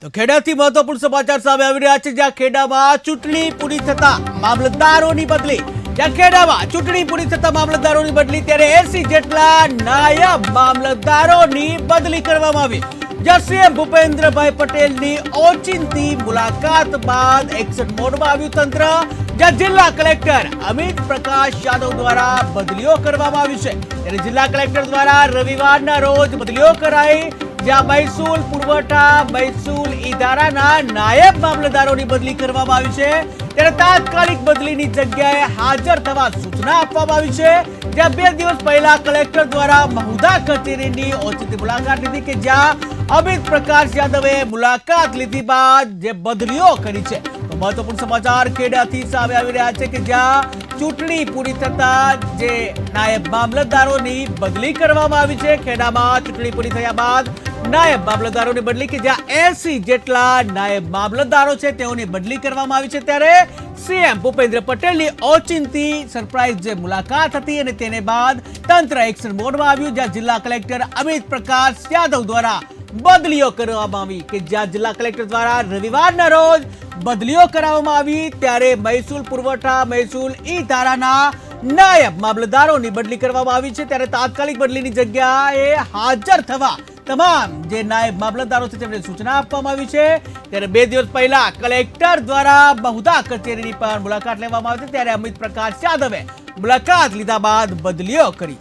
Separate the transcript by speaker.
Speaker 1: તો ખેડાથી મહત્વપૂર્ણ સમાચાર સામે આવી રહ્યા છે, જ્યાં ખેડામાં ચૂંટણી પૂરી થતા મામલતદારોની બદલી ત્યારે 80 જેટલા નાયબ મામલતદારોની બદલી કરવામાં આવી। જ્યાં સીએમ ભૂપેન્દ્રભાઈ પટેલની ઓચિંતી મુલાકાત બાદ એક્શન મોડમાં આવ્યું તંત્ર, જ્યાં જિલ્લા કલેક્ટર અમિત પ્રકાશ યાદવ દ્વારા બદલીઓ કરવામાં આવી છે। ત્યારે જિલ્લા કલેક્ટર દ્વારા રવિવારના રોજ બદલીઓ કરાઈ, જ્યાં મહેસૂલ પુરવઠા મહેસૂલ ઇદારાના નાયબ મામલતદારોની બદલી કરવામાં આવી છે। ત્યારે તાત્કાલિક બદલીની જગ્યાએ હાજર થવા સૂચના આપવામાં આવી છે। જ્યાં 2 દિવસ પહેલા કલેક્ટર દ્વારા મહુધા કચેરીની ઓચિંતી મુલાકાત લીધી કે જ્યાં અમિત પ્રકાશ યાદવે મુલાકાત લીધી બાદ જે બદલીઓ કરી છે। તો મહત્વપૂર્ણ સમાચાર ખેડાથી સામે આવી રહ્યા છે કે જ્યાં ચૂંટણી પૂરી થતા જે નાયબ મામલતદારોની બદલી કરવામાં આવી છે। ખેડામાં ચૂંટણી પૂરી થયા બાદ નાયબ મામલતદારોની બદલી કે જ્યાં 80 જેટલા નાયબ મામલતદારો છે તેઓની બદલી કરવામાં આવી છે। ત્યારે સીએમ ભૂપેન્દ્ર પટેલની ઓચિંતી સરપ્રાઇઝ જે મુલાકાત હતી અને તેને બાદ તંત્ર એક્શન મોડમાં આવ્યું, જ્યાં જિલ્લા કલેક્ટર અમિત પ્રકાશ યાદવ દ્વારા બદલીઓ કરવામાં આવી કે જ્યાં જિલ્લા કલેક્ટર દ્વારા રવિવારના રોજ બદલીઓ કરવામાં આવી। ત્યારે મહેસૂલ પુરવઠા મહેસૂલ ઇદારાના નાયબ મામલતદારોની બદલી કરવામાં આવી છે। ત્યારે તાત્કાલિક બદલીની જગ્યાએ હાજર થવા તમામ જે નાયબ મામલતદારો છે તેમને સૂચના આપવામાં આવી છે। ત્યારે 2 દિવસ પહેલા કલેક્ટર દ્વારા મહુધા કચેરીની પણ મુલાકાત લેવામાં આવી હતી, ત્યારે અમિત પ્રકાશ યાદવે મુલાકાત લીધા બાદ બદલીઓ કરી।